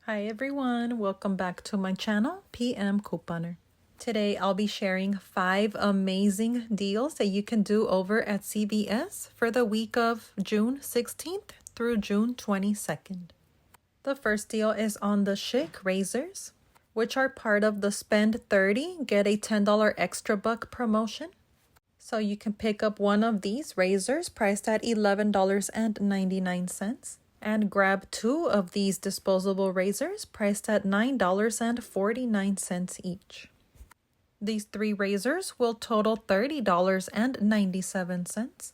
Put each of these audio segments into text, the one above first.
Hi everyone, welcome back to my channel, PM Couponer. Today I'll be sharing 5 amazing deals that you can do over at CVS for the week of June 16th through June 22nd. The first deal is on the SHOPKICK razors, which are part of the Spend 30, Get a $10 extra buck promotion. So you can pick up one of these razors priced at $11.99. And grab 2 of these disposable razors priced at $9.49 each. These 3 razors will total $30.97.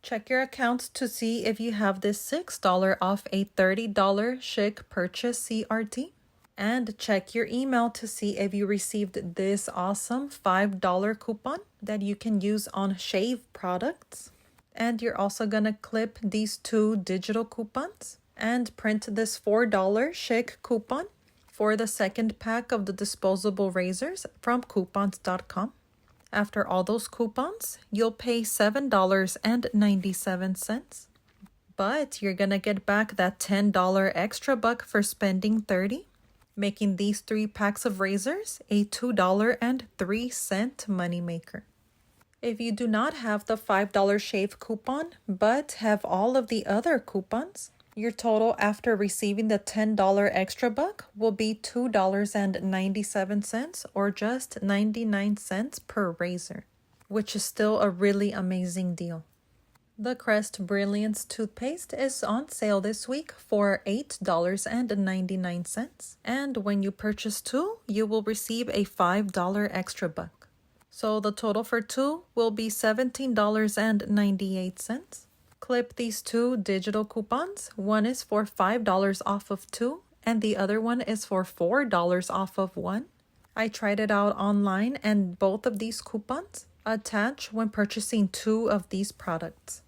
Check your accounts to see if you have this $6 off a $30 SHOPKICK purchase CRT. And check your email to see if you received this awesome $5 coupon that you can use on shave products. And you're also going to clip these 2 digital coupons and print this $4 SHOPKICK coupon for the second pack of the disposable razors from coupons.com. After all those coupons, you'll pay $7.97. But you're going to get back that $10 extra buck for spending $30, making these 3 packs of razors a $2.03 moneymaker. If you do not have the $5 shave coupon, but have all of the other coupons, your total after receiving the $10 extra buck will be $2.97 or just 99 cents per razor, which is still a really amazing deal. The Crest Brilliance toothpaste is on sale this week for $8.99, and when you purchase 2, you will receive a $5 extra buck. So the total for 2 will be $17.98. Clip these 2 digital coupons. One is for $5 off of 2 and the other one is for $4 off of 1. I tried it out online and both of these coupons attach when purchasing 2 of these products.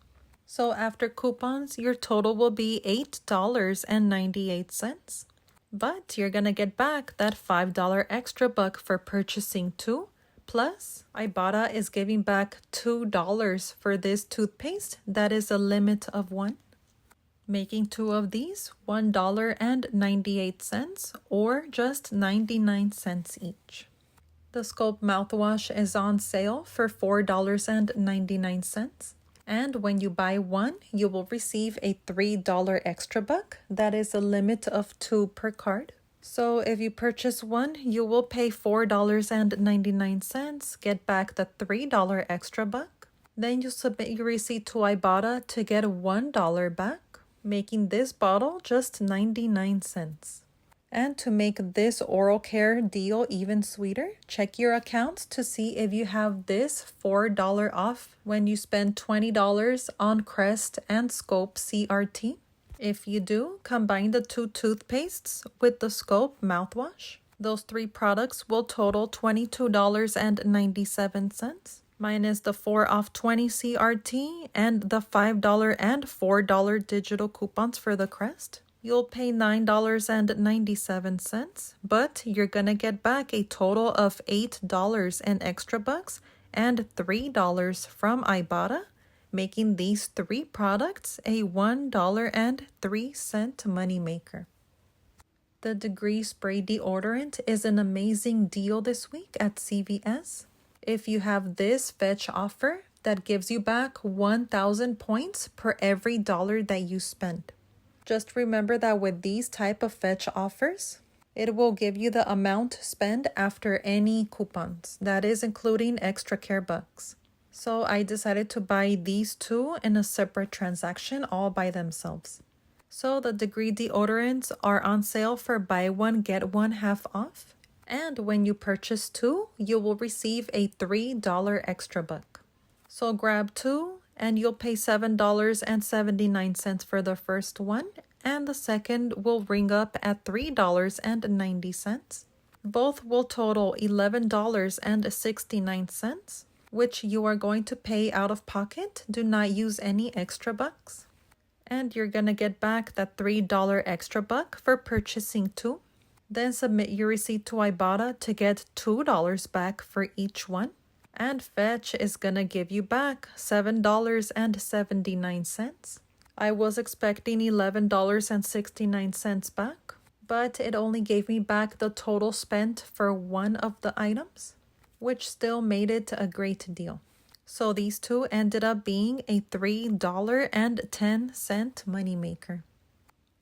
So after coupons, your total will be $8.98. But you're going to get back that $5 extra buck for purchasing 2. Plus, Ibotta is giving back $2 for this toothpaste that is a limit of 1, making 2 of these $1.98 or just 99 cents each. The Scope mouthwash is on sale for $4.99, and when you buy 1, you will receive a $3 extra buck. That is a limit of 2 per card. So if you purchase 1, you will pay $4.99, get back the $3 extra buck. Then you submit your receipt to Ibotta to get $1 back, making this bottle just 99 cents. And to make this oral care deal even sweeter, check your accounts to see if you have this $4 off when you spend $20 on Crest and Scope CRT. If you do, combine the 2 toothpastes with the Scope mouthwash. Those 3 products will total $22.97, minus the 4 off 20 CRT and the $5 and $4 digital coupons for the Crest. You'll pay $9.97, but you're gonna get back a total of $8 in extra bucks and $3 from Ibotta, making these 3 products a $1.03 moneymaker. The Degree Spray Deodorant is an amazing deal this week at CVS. If you have this fetch offer that gives you back 1,000 points per every dollar that you spend. Just remember that with these type of fetch offers, it will give you the amount spent after any coupons. That is including extra care bucks. So I decided to buy these 2 in a separate transaction all by themselves. So the Degree deodorants are on sale for buy 1 get 1 half off. And when you purchase 2, you will receive a $3 extra buck. So grab 2 and you'll pay $7.79 for the first one. And the second will ring up at $3.90. Both will total $11.69. which you are going to pay out of pocket. Do not use any extra bucks. And you're going to get back that $3 extra buck for purchasing 2. Then submit your receipt to Ibotta to get $2 back for each one. And Fetch is going to give you back $7.79. I was expecting $11.69 back, but it only gave me back the total spent for one of the items, which still made it a great deal. So these two ended up being a $3.10 moneymaker.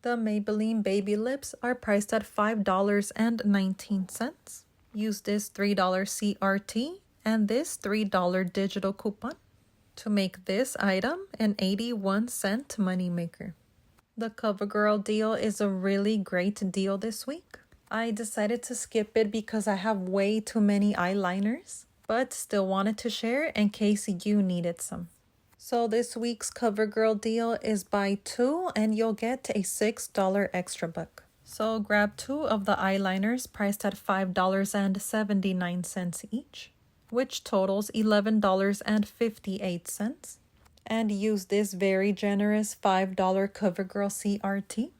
The Maybelline Baby Lips are priced at $5.19. Use this $3 CRT and this $3 digital coupon to make this item an 81-cent moneymaker. The CoverGirl deal is a really great deal this week. I decided to skip it because I have way too many eyeliners, but still wanted to share in case you needed some. So this week's CoverGirl deal is buy two and you'll get a $6 extra buck. So grab two of the eyeliners priced at $5.79 each, which totals $11.58. And use this very generous $5 CoverGirl CRT,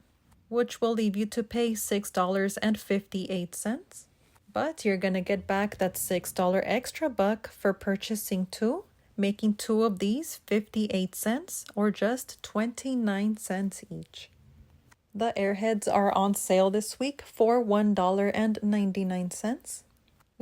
which will leave you to pay $6.58. But you're gonna get back that $6 extra buck for purchasing two, making two of these 58 cents or just 29 cents each. The Airheads are on sale this week for $1.99.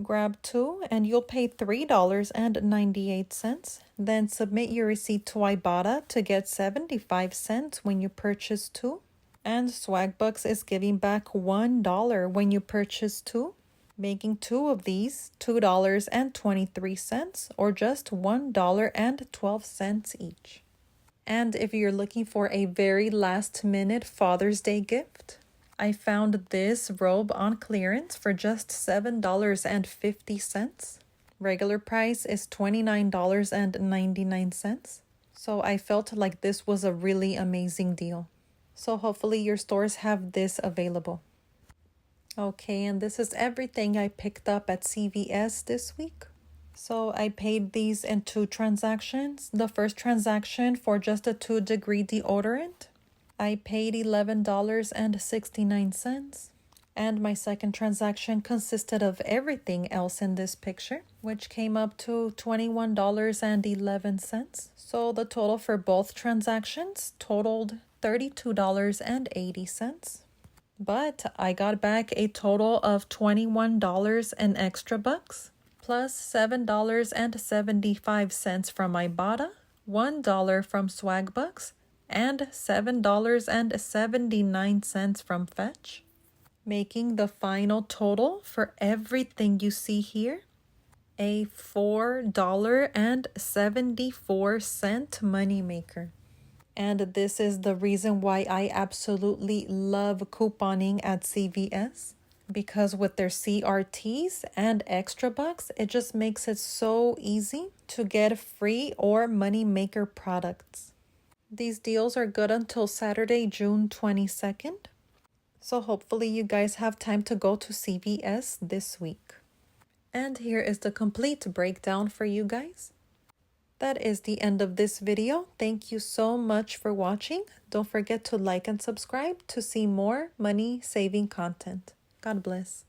Grab two and you'll pay $3.98. Then submit your receipt to Ibotta to get 75 cents when you purchase two. And SWAGBUCKS is giving back $1 when you purchase two, making two of these $2.23 or just $1.12 each. And if you're looking for a very last-minute Father's Day gift, I found this robe on clearance for just $7.50. Regular price is $29.99. So I felt like this was a really amazing deal. So hopefully your stores have this available. Okay, and this is everything I picked up at CVS this week. So I paid these in two transactions. The first transaction for just a 2-degree deodorant, I paid $11.69. And my second transaction consisted of everything else in this picture, which came up to $21.11. So the total for both transactions totaled $32.80. But I got back a total of $21 in extra bucks, plus $7.75 from Ibotta, $1 from SWAGBUCKS, and $7.79 from Fetch, making the final total for everything you see here a $4.74 moneymaker. And this is the reason why I absolutely love couponing at CVS, because with their CRTs and extra bucks, it just makes it so easy to get free or moneymaker products. These deals are good until Saturday, June 22nd. So hopefully you guys have time to go to CVS this week. And here is the complete breakdown for you guys. That is the end of this video. Thank you so much for watching. Don't forget to like and subscribe to see more money saving content. God bless.